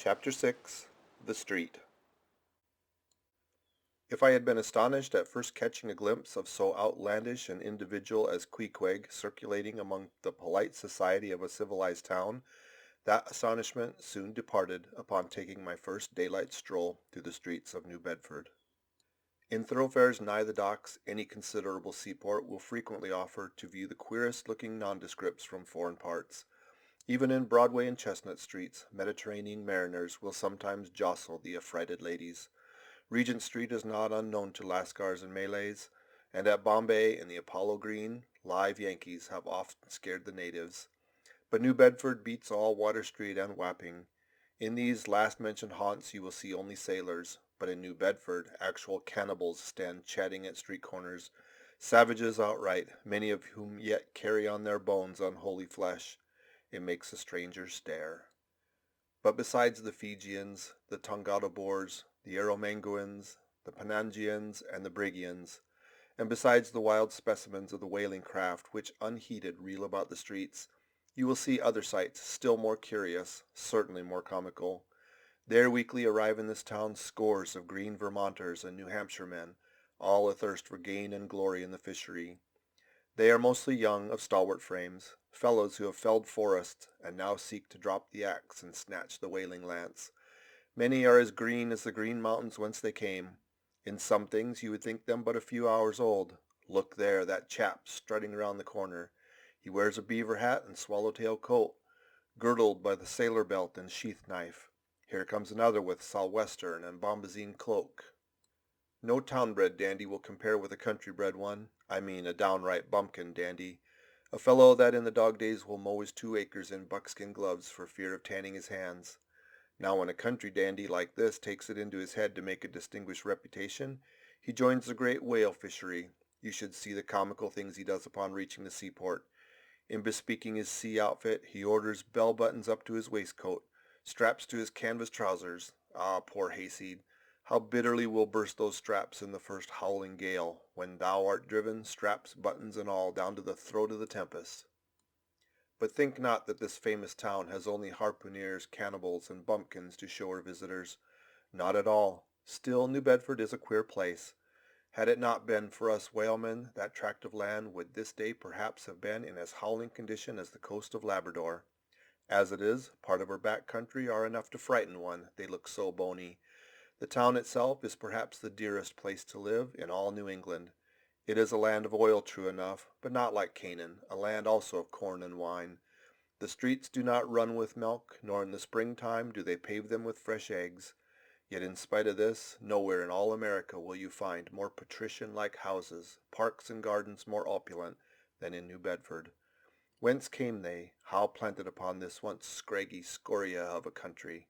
Chapter 6 The Street. If I had been astonished at first catching a glimpse of so outlandish an individual as Queequeg circulating among the polite society of a civilized town, that astonishment soon departed upon taking my first daylight stroll through the streets of New Bedford. In thoroughfares nigh the docks, any considerable seaport will frequently offer to view the queerest-looking nondescripts from foreign parts. Even in Broadway and Chestnut streets, Mediterranean mariners will sometimes jostle the affrighted ladies. Regent Street is not unknown to Lascars and Malays, and at Bombay and the Apollo Green, live Yankees have often scared the natives. But New Bedford beats all Water Street and Wapping. In these last-mentioned haunts you will see only sailors, but in New Bedford actual cannibals stand chatting at street corners, savages outright, many of whom yet carry on their bones unholy flesh. It makes a stranger stare. But besides the Fijians, the Tongata Boers, the Arromanguans, the Panangians, and the Brigians, and besides the wild specimens of the whaling craft which unheeded reel about the streets, you will see other sights still more curious, certainly more comical. There weekly arrive in this town scores of green Vermonters and New Hampshire men, all athirst for gain and glory in the fishery. They are mostly young, of stalwart frames, fellows who have felled forests and now seek to drop the axe and snatch the whaling lance. Many are as green as the green mountains whence they came. In some things you would think them but a few hours old. Look there, that chap strutting round the corner. He wears a beaver hat and swallowtail coat, girdled by the sailor belt and sheath knife. Here comes another with sou'western and bombazine cloak. No town-bred dandy will compare with a country-bred one. I mean a downright bumpkin dandy. A fellow that in the dog days will mow his 2 acres in buckskin gloves for fear of tanning his hands. Now when a country dandy like this takes it into his head to make a distinguished reputation, he joins the great whale fishery. You should see the comical things he does upon reaching the seaport. In bespeaking his sea outfit, he orders bell buttons up to his waistcoat, straps to his canvas trousers. Ah, poor hayseed! How bitterly will burst those straps in the first howling gale, when thou art driven, straps, buttons, and all, down to the throat of the tempest. But think not that this famous town has only harpooneers, cannibals, and bumpkins to show her visitors. Not at all. Still, New Bedford is a queer place. Had it not been for us whalemen, that tract of land would this day perhaps have been in as howling condition as the coast of Labrador. As it is, part of her back country are enough to frighten one, they look so bony. The town itself is perhaps the dearest place to live in all New England. It is a land of oil, true enough, but not like Canaan, a land also of corn and wine. The streets do not run with milk, nor in the springtime do they pave them with fresh eggs. Yet in spite of this, nowhere in all America will you find more patrician-like houses, parks and gardens more opulent, than in New Bedford. Whence came they? How planted upon this once scraggy scoria of a country?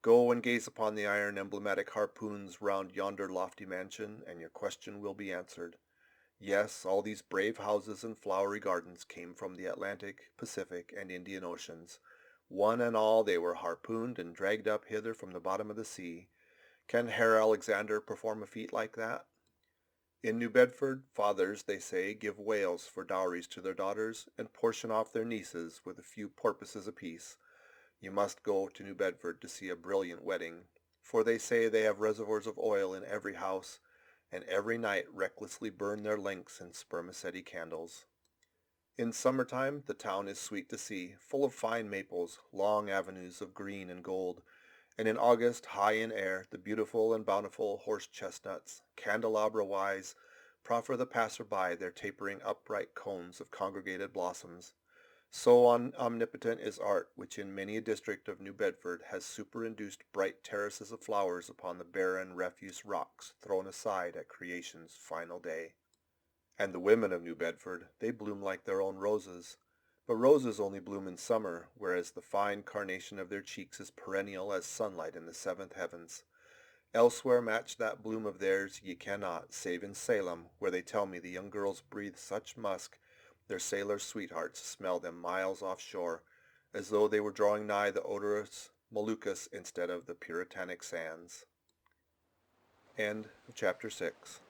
Go and gaze upon the iron emblematic harpoons round yonder lofty mansion, and your question will be answered. Yes, all these brave houses and flowery gardens came from the Atlantic, Pacific, and Indian Oceans. One and all they were harpooned and dragged up hither from the bottom of the sea. Can Herr Alexander perform a feat like that? In New Bedford, fathers, they say, give whales for dowries to their daughters, and portion off their nieces with a few porpoises apiece. You must go to New Bedford to see a brilliant wedding, for they say they have reservoirs of oil in every house, and every night recklessly burn their links in spermaceti candles. In summertime the town is sweet to see, full of fine maples, long avenues of green and gold, and in August, high in air, the beautiful and bountiful horse-chestnuts, candelabra-wise, proffer the passer-by their tapering upright cones of congregated blossoms. So omnipotent is art, which in many a district of New Bedford has superinduced bright terraces of flowers upon the barren refuse rocks thrown aside at creation's final day. And the women of New Bedford, they bloom like their own roses. But roses only bloom in summer, whereas the fine carnation of their cheeks is perennial as sunlight in the seventh heavens. Elsewhere match that bloom of theirs ye cannot, save in Salem, where they tell me the young girls breathe such musk their sailor sweethearts smell them miles offshore, as though they were drawing nigh the odorous Moluccas instead of the puritanic sands. End of chapter 6.